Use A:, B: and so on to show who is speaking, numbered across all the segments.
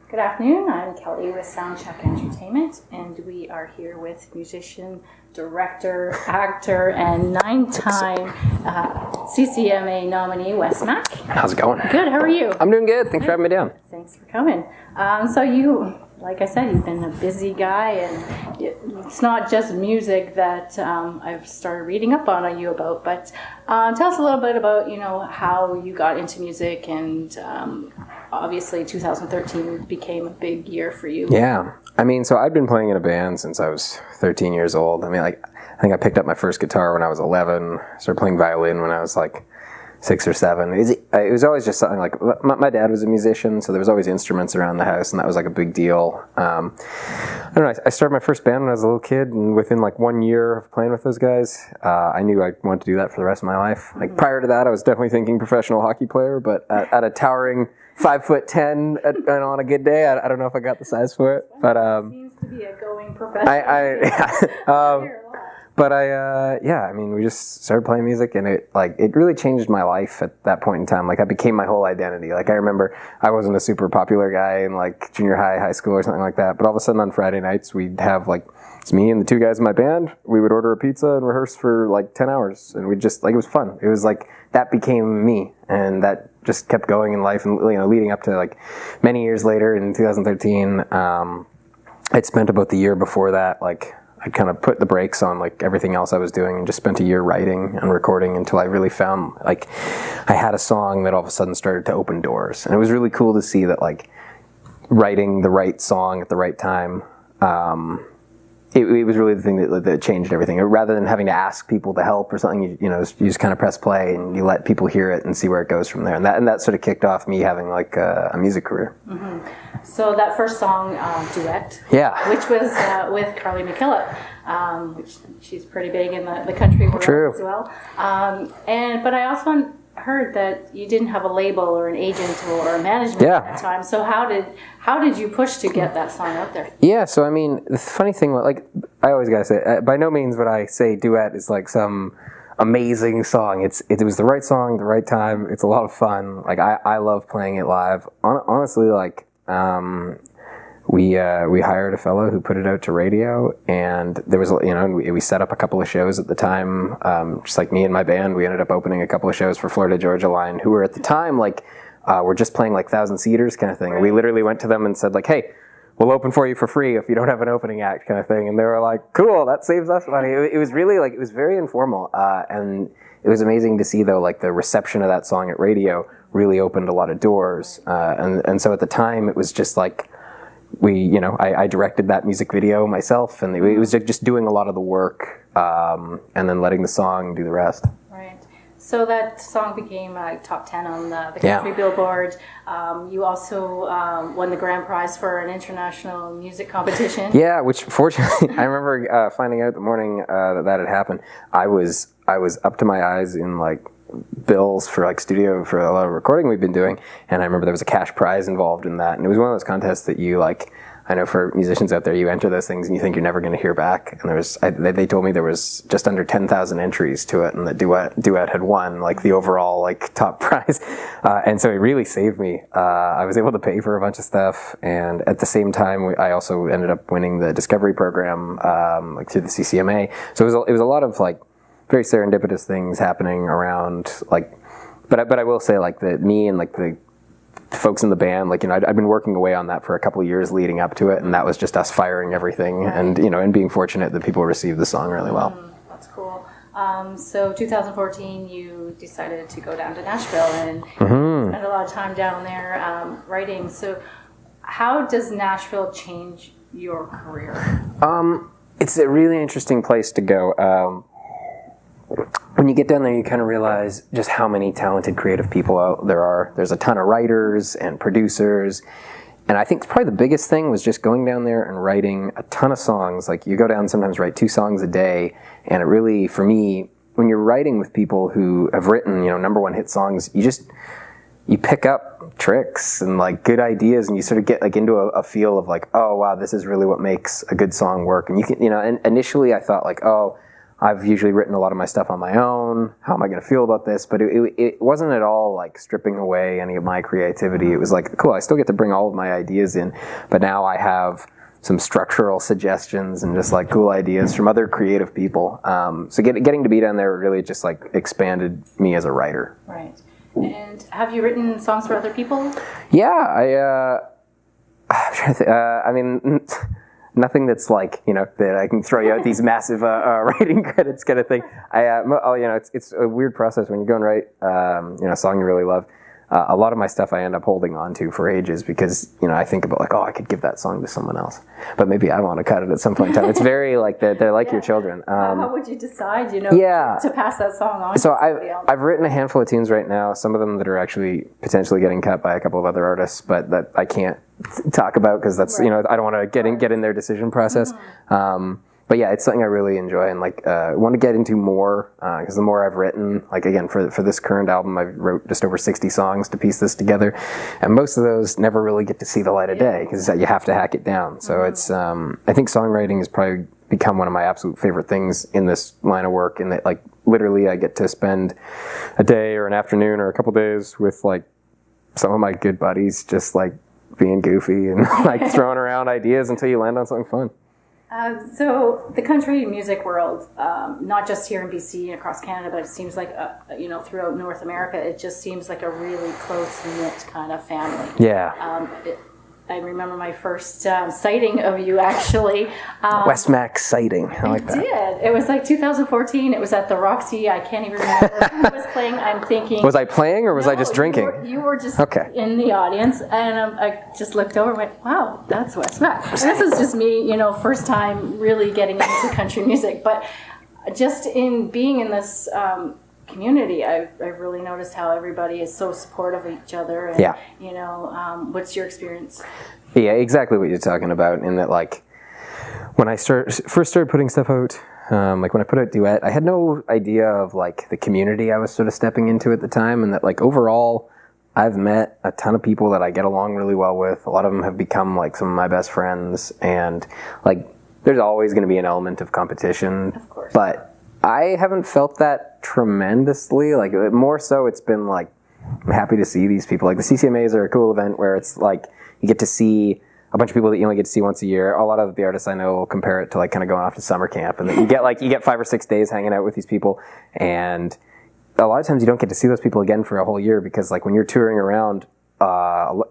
A: Good afternoon, I'm Kelly with Soundcheck Entertainment, and we are here with musician, director, actor, and 9-time CCMA nominee, Wes Mack.
B: How's it going?
A: Good, how are you?
B: I'm doing good. Thanks for having me down.
A: Thanks for coming. So you, like I said, you've been a busy guy, and it's not just music that I've started reading up on you about, but tell us a little bit about, how you got into music, and obviously 2013 became a big year for you.
B: Yeah. So I'd been playing in a band since I was 13 years old. I think I picked up my first guitar when I was 11, started playing violin when I was 6 or 7. It was always just something my dad was a musician, so there was always instruments around the house, and that was a big deal. I don't know, I started my first band when I was a little kid, and within 1 year of playing with those guys, I knew I wanted to do that for the rest of my life. Prior to that, I was definitely thinking professional hockey player, but at a towering 5'10" and on a good day, I don't know if I got the size for it. But
A: seems to be a going professional.
B: We just started playing music, and it really changed my life at that point in time. That became my whole identity. I remember I wasn't a super popular guy in junior high school or something like that, but all of a sudden on Friday nights we'd have it's me and the 2 guys in my band. We would order a pizza and rehearse for 10 hours, and we'd just it was fun. It was that became me, and that just kept going in life, and leading up to many years later in 2013. I'd spent about the year before that I kind of put the brakes on everything else I was doing and just spent a year writing and recording until I really found I had a song that all of a sudden started to open doors. And it was really cool to see that writing the right song at the right time, it was really the thing that changed everything. Rather than having to ask people to help or something, you just kind of press play and you let people hear it and see where it goes from there. And that sort of kicked off me having a music career.
A: Mm-hmm. So that first song, Duet, which was with Carly McKillop, which she's pretty big in the country world as well. But I also heard that you didn't have a label or an agent or a management at that time. So how did you push to get that song out there?
B: Yeah, so the funny thing, I always gotta say, by no means would I say Duet is some amazing song. It was the right song, the right time. It's a lot of fun. I love playing it live. Honestly, we hired a fellow who put it out to radio, and there was we set up a couple of shows at the time. Just me and my band, we ended up opening a couple of shows for Florida Georgia Line, who were at the time we're just playing 1,000-seaters kind of thing. Right. We literally went to them and said hey, we'll open for you for free if you don't have an opening act kind of thing. And they were cool, that saves us money. It was really it was very informal, and it was amazing to see though the reception of that song at radio really opened a lot of doors. And so at the time it was just I directed that music video myself, and it was just doing a lot of the work, and then letting the song do the rest.
A: Right. So that song became top 10 on the country Billboard. You also won the grand prize for an international music competition.
B: Yeah, which fortunately I remember finding out the morning that had happened. I was up to my eyes in bills for studio for a lot of recording we've been doing, and I remember there was a cash prize involved in that, and it was one of those contests that you I know for musicians out there, you enter those things and you think you're never going to hear back. And they told me there was just under 10,000 entries to it, and that Duet had won the overall top prize, and so it really saved me. I was able to pay for a bunch of stuff, and at the same time, I also ended up winning the Discovery program through the CCMA. So it was a lot of very serendipitous things happening around but I will say that me and the folks in the band, I'd been working away on that for a couple of years leading up to it, and that was just us firing everything, and and being fortunate that people received the song really well.
A: That's cool. So 2014, you decided to go down to Nashville and spend a lot of time down there writing. So how does Nashville change your career?
B: It's a really interesting place to go. When you get down there, you kind of realize just how many talented creative people out there are. There's a ton of writers and producers, and I think probably the biggest thing was just going down there and writing a ton of songs. You go down, sometimes write 2 songs a day, and it really, for me, when you're writing with people who have written, number 1 hit songs, you pick up tricks and good ideas, and you sort of get into a feel of oh wow, this is really what makes a good song work. And you can, and initially I thought I've usually written a lot of my stuff on my own. How am I going to feel about this? But it wasn't at all like stripping away any of my creativity. It was like, cool, I still get to bring all of my ideas in, but now I have some structural suggestions and just like cool ideas from other creative people. So getting to be down there really just like expanded me as a writer.
A: Right. And have you written songs for other people?
B: Yeah, I'm trying to think, I mean, nothing that's like, that I can throw you out these massive writing credits kind of thing. It's a weird process when you go and write, a song you really love. A lot of my stuff I end up holding on to for ages because, I think about like, oh, I could give that song to someone else, but maybe I want to cut it at some point in time. It's very like, they're like your children.
A: How would you decide, to pass that song on?
B: So I've written a handful of tunes right now, some of them that are actually potentially getting cut by a couple of other artists, but that I can't talk about because that's, right. I don't want to get in their decision process. Mm-hmm. But yeah, it's something I really enjoy and like want to get into more because the more I've written, like again for this current album, I wrote just over 60 songs to piece this together, and most of those never really get to see the light of day because you have to hack it down. So it's I think songwriting has probably become one of my absolute favorite things in this line of work, in that like literally I get to spend a day or an afternoon or a couple days with like some of my good buddies, just like being goofy and like throwing around ideas until you land on something fun.
A: So the country music world, not just here in BC and across Canada, but it seems like, throughout North America, it just seems like a really close-knit kind of family.
B: Yeah.
A: I remember my first sighting of you, actually.
B: Wes Mack sighting. I like that.
A: I did. It was like 2014. It was at the Roxy. I can't even remember who was playing. I'm thinking...
B: Was I playing or was I just drinking?
A: You were just in the audience. And I just looked over and went, wow, that's Wes Mack. And this is just me, first time really getting into country music. But just in being in this... community, I've really noticed how everybody is so supportive of each other. And, what's your experience?
B: Yeah, exactly what you're talking about. In that, like, when I first started putting stuff out, like when I put out Duet, I had no idea of like the community I was sort of stepping into at the time, and that like overall, I've met a ton of people that I get along really well with. A lot of them have become like some of my best friends, and like there's always going to be an element of competition.
A: Of course.
B: But I haven't felt that tremendously. Like more so, it's been like I'm happy to see these people. Like the CCMAs are a cool event where it's like you get to see a bunch of people that you only get to see once a year. A lot of the artists I know will compare it to like kind of going off to summer camp, and then you get 5 or 6 days hanging out with these people, and a lot of times you don't get to see those people again for a whole year because like when you're touring around,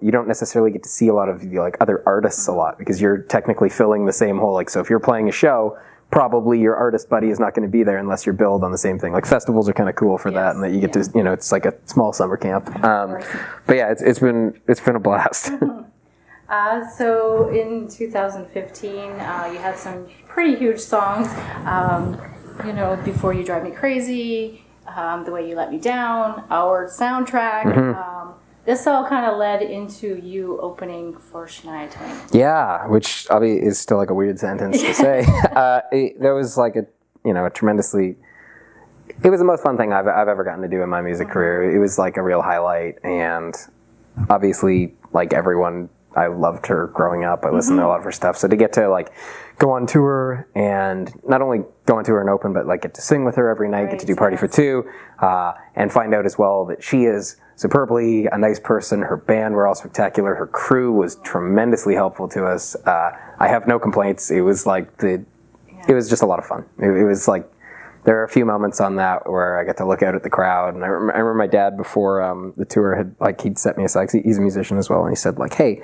B: you don't necessarily get to see a lot of the like other artists a lot because you're technically filling the same hole. Like so, if you're playing a show, probably your artist buddy is not going to be there unless you're billed on the same thing. Like festivals are kind of cool for that, and that you get to, it's like a small summer camp. But yeah, it's been a blast.
A: So in 2015, you had some pretty huge songs. Before You Drive Me Crazy, The Way You Let Me Down, Our Soundtrack. Mm-hmm. This all kind of led into you opening for Shania Twain.
B: Yeah, which obviously is still like a weird sentence to say. There was like a tremendously... It was the most fun thing I've ever gotten to do in my music career. It was like a real highlight, and obviously, like everyone, I loved her growing up. I listened to a lot of her stuff. So to get to like go on tour and not only go on tour and open, but like get to sing with her every night, get to do Party for Two, and find out as well that she is superbly a nice person. Her band were all spectacular. Her crew was tremendously helpful to us. I have no complaints. It was like it was just a lot of fun. It was like there are a few moments on that where I got to look out at the crowd, and I remember my dad before the tour he'd set me aside, 'cause he's a musician as well, and he said like, hey,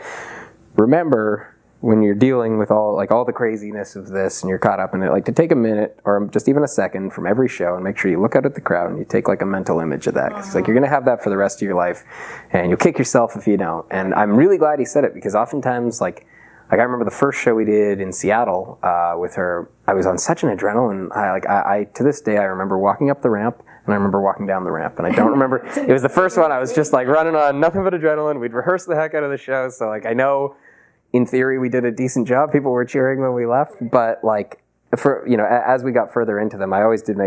B: remember when you're dealing with all the craziness of this and you're caught up in it, like to take a minute or just even a second from every show and make sure you look out at the crowd and you take like a mental image of that, because like you're gonna have that for the rest of your life, and you'll kick yourself if you don't. And I'm really glad he said it, because oftentimes like I remember the first show we did in Seattle with her, I was on such an adrenaline. I to this day I remember walking up the ramp and I remember walking down the ramp, and I don't remember. It was the first one. I was just like running on nothing but adrenaline. We'd rehearsed the heck out of the show, so like I know in theory we did a decent job. People were cheering when we left, but like for as we got further into them, I always did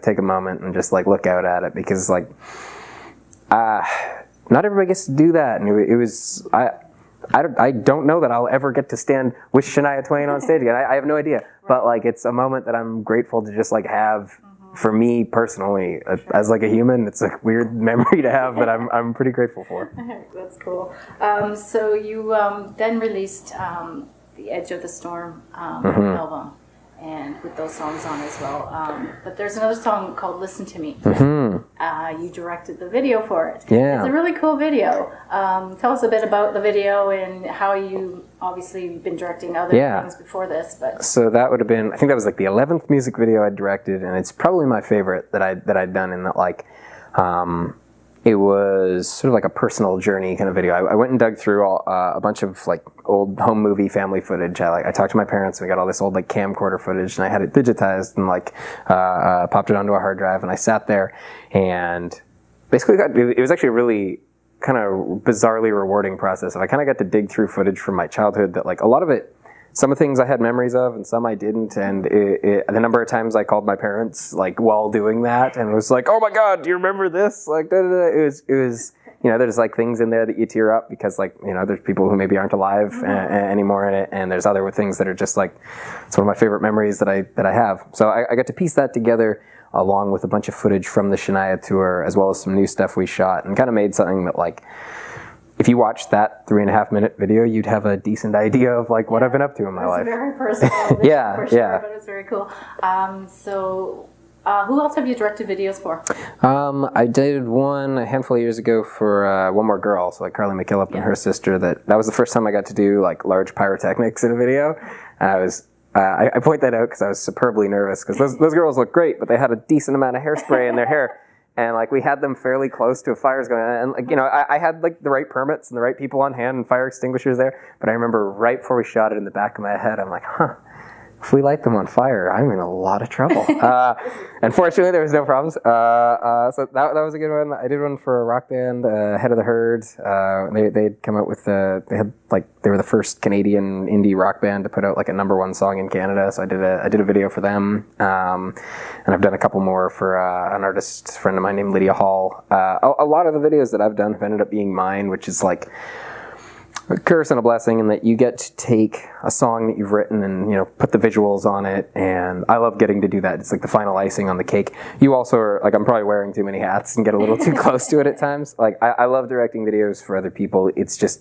B: take a moment and just like look out at it, because like not everybody gets to do that, and it was I don't know that I'll ever get to stand with Shania Twain on stage again. I have no idea. but like it's a moment that I'm grateful to just like have. For me personally, as like a human, it's a weird memory to have, but I'm pretty grateful for.
A: That's cool. So you then released The Edge of the Storm album, and with those songs on as well. But there's another song called Listen to Me. You directed the video for it.
B: Yeah.
A: It's a really cool video. Tell us a bit about the video and how you've been directing other things before this. But
B: so that would have been, I think that was like the 11th music video I directed, and it's probably my favorite that I'd done in that like, it was sort of like a personal journey kind of video. I went and dug through a bunch of like old home movie family footage. I talked to my parents, and we got all this old like camcorder footage, and I had it digitized and like popped it onto a hard drive, and I sat there and basically it was actually a really kind of bizarrely rewarding process. I kind of got to dig through footage from my childhood that like a lot of it, some of the things I had memories of and some I didn't, and the number of times I called my parents like while doing that and was like, oh my god, do you remember this? Like it was you know, there's like things in there that you tear up because like, you know, there's people who maybe aren't alive anymore in it, and there's other things that are just like, it's one of my favorite memories that I have. So I got to piece that together along with a bunch of footage from the Shania tour as well as some new stuff we shot, and kind of made something that like, if you watched that 3.5-minute video, you'd have a decent idea of like what I've been up to in my life.
A: It's very personal.
B: Yeah,
A: for sure, but it's very cool. So who else have you directed videos for?
B: I did one a handful of years ago for One More Girl, so like Carly McKillop and her sister. That was the first time I got to do like large pyrotechnics in a video, and I point that out because I was superbly nervous because those girls look great, but they had a decent amount of hairspray in their hair. And like we had them fairly close to a fire's going on, and like, you know, I had like the right permits and the right people on hand and fire extinguishers there. But I remember right before we shot it, in the back of my head, I'm like, if we light them on fire, I'm in a lot of trouble. And fortunately, there was no problems. So that was a good one. I did one for a rock band, Head of the Herd. They'd come out with they were the first Canadian indie rock band to put out like a #1 song in Canada. So I did a video for them, and I've done a couple more for an artist friend of mine named Lydia Hall. A lot of the videos that I've done have ended up being mine, which is like a curse and a blessing in that you get to take a song that you've written and, you know, put the visuals on it, and I love getting to do that. It's like the final icing on the cake. You also are, like, I'm probably wearing too many hats and get a little too close to it at times. Like, I love directing videos for other people. It's just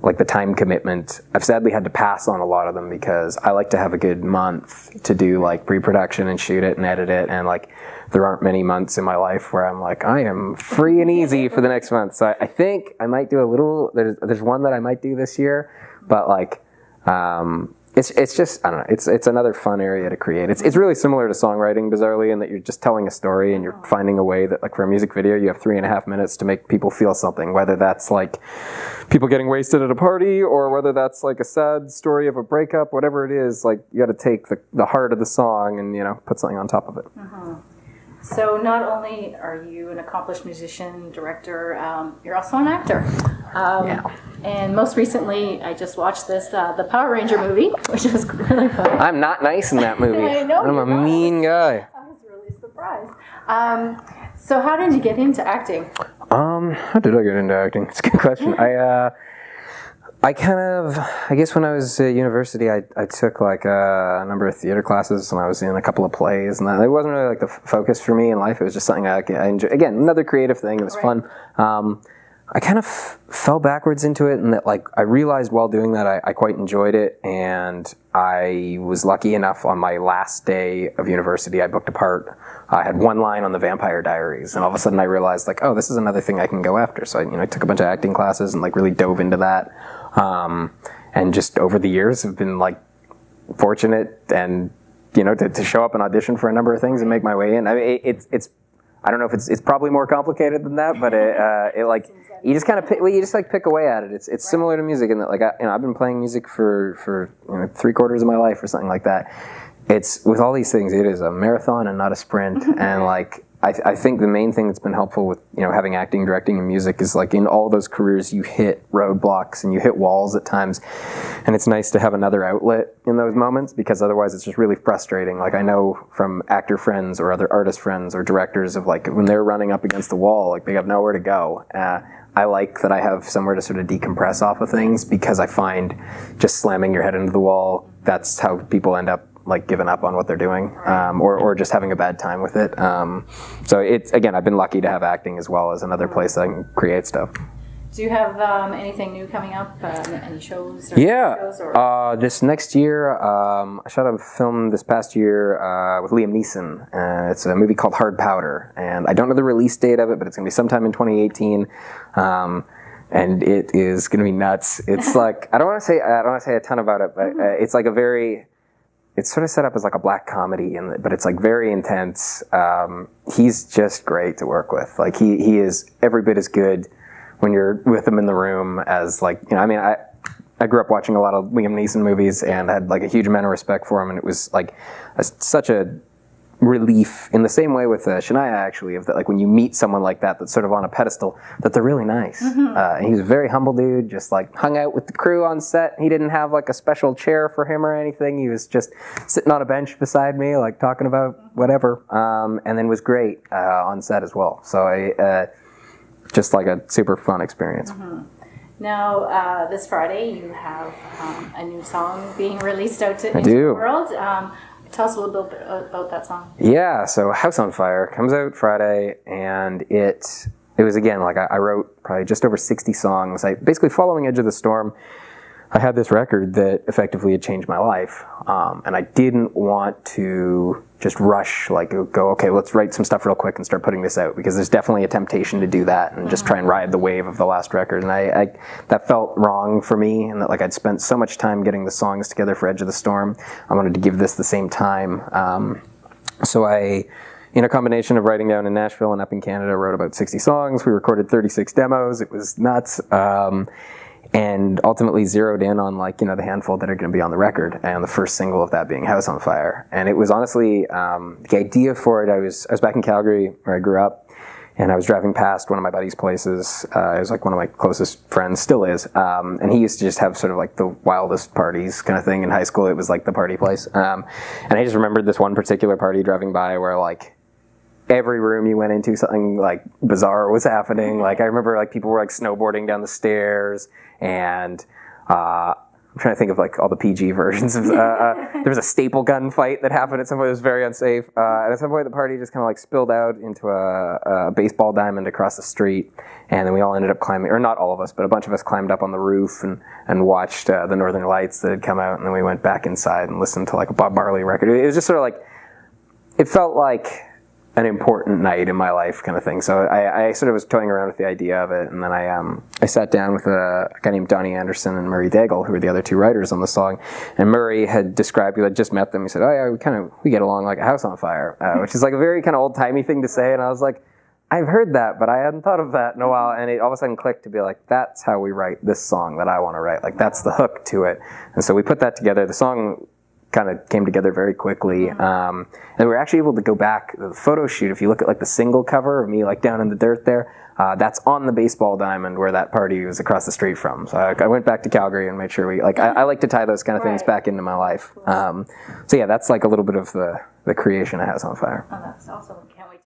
B: like the time commitment. I've sadly had to pass on a lot of them because I like to have a good month to do like pre-production and shoot it and edit it, and like there aren't many months in my life where I'm like, I am free and easy for the next month. So I think I might do a little, there's one that I might do this year, but like, it's just, I don't know, it's another fun area to create. It's really similar to songwriting, bizarrely, in that you're just telling a story and you're finding a way that, like for a music video, you have 3.5 minutes to make people feel something, whether that's like people getting wasted at a party or whether that's like a sad story of a breakup, whatever it is, like you got to take the heart of the song and, you know, put something on top of it.
A: So not only are you an accomplished musician, director, you're also an actor. And most recently, I just watched the Power Ranger movie, which was really fun.
B: I'm not nice in that movie.
A: I know,
B: I'm a mean guy.
A: I was really surprised. So how did you get into acting?
B: How did I get into acting? It's a good question. I guess when I was at university, I took like a number of theater classes, and I was in a couple of plays, and it wasn't really like the focus for me in life. It was just something I enjoyed. Again, another creative thing. It was fun. I kind of fell backwards into it, and that like I realized while doing that I quite enjoyed it, and I was lucky enough on my last day of university I booked a part. I had one line on the Vampire Diaries, and all of a sudden I realized like, oh, this is another thing I can go after. So I took a bunch of acting classes and like really dove into that, and just over the years have been like fortunate and to show up and audition for a number of things and make my way in. I mean, it's I don't know if it's probably more complicated than that, but it like you just kind of pick away at it. It's similar to music in that like I've been playing music for 3/4 of my life or something like that. It's with all these things, it is a marathon and not a sprint. And like I think the main thing that's been helpful with having acting, directing, and music is like in all those careers you hit roadblocks and you hit walls at times, and it's nice to have another outlet in those moments because otherwise it's just really frustrating. Like I know from actor friends or other artist friends or directors of like when they're running up against the wall, like they have nowhere to go. I like that I have somewhere to sort of decompress off of things because I find just slamming your head into the wall, that's how people end up like given up on what they're doing, or just having a bad time with it. So it's, again, I've been lucky to have acting as well as another place that I can create stuff.
A: Do you have anything new coming up? Any shows?
B: This next year, I shot a film this past year with Liam Neeson. It's a movie called Hard Powder, and I don't know the release date of it, but it's going to be sometime in 2018. And it is going to be nuts. It's like, I don't want to say a ton about it, but it's like it's sort of set up as like a black comedy, but it's like very intense. He's just great to work with. Like he is every bit as good when you're with him in the room as, like, I mean, I grew up watching a lot of Liam Neeson movies and had like a huge amount of respect for him, and it was like such a relief in the same way with Shania, actually, of that, like when you meet someone like that that's sort of on a pedestal, that they're really nice. And he was a very humble dude, just like hung out with the crew on set. He didn't have like a special chair for him or anything. He was just sitting on a bench beside me, like talking about whatever, and then was great on set as well. So just like a super fun experience.
A: Now, this Friday, you have a new song being released into the world. Tell us a little bit about that song.
B: Yeah, so House on Fire comes out Friday, and it was, again, like I wrote probably just over 60 songs. Basically, following Edge of the Storm, I had this record that effectively had changed my life, and I didn't want to just rush, like go, okay, let's write some stuff real quick and start putting this out, because there's definitely a temptation to do that and just try and ride the wave of the last record, and I that felt wrong for me, and that like I'd spent so much time getting the songs together for Edge of the Storm. I wanted to give this the same time, so I, in a combination of writing down in Nashville and up in Canada, wrote about 60 songs. We recorded 36 demos. It was nuts. And ultimately zeroed in on, like, the handful that are going to be on the record, and the first single of that being House on Fire. And it was honestly, the idea for it, I was back in Calgary where I grew up, and I was driving past one of my buddy's places. It was like one of my closest friends, still is, and he used to just have sort of like the wildest parties kind of thing in high school. It was like the party place. And I just remembered this one particular party driving by where, like, every room you went into, something like bizarre was happening. Like I remember, like, people were like snowboarding down the stairs, and I'm trying to think of like all the PG versions of there was a staple gun fight that happened at some point. It was very unsafe, and at some point the party just kind of like spilled out into a baseball diamond across the street, and then we all ended up climbing, or not all of us, but a bunch of us climbed up on the roof and watched the Northern Lights that had come out, and then we went back inside and listened to like a Bob Marley record. It was just sort of like, it felt like an important night in my life kind of thing. So I sort of was toying around with the idea of it, and then I sat down with a guy named Donnie Anderson and Murray Daigle, who were the other two writers on the song. And Murray had described, we had just met them, he said, oh yeah, we get along like a house on fire, which is like a very kind of old-timey thing to say, and I was like, I've heard that, but I hadn't thought of that in a while, and it all of a sudden clicked to be like, that's how we write this song that I want to write, like that's the hook to it. And so we put that together. The song kind of came together very quickly, and we were actually able to go back, the photo shoot, if you look at like the single cover of me like down in the dirt there, that's on the baseball diamond where that party was across the street from. So I went back to Calgary and made sure I like to tie those kind of things back into my life. So yeah, that's like a little bit of the creation of House on Fire.
A: Oh, that's awesome. Can't wait.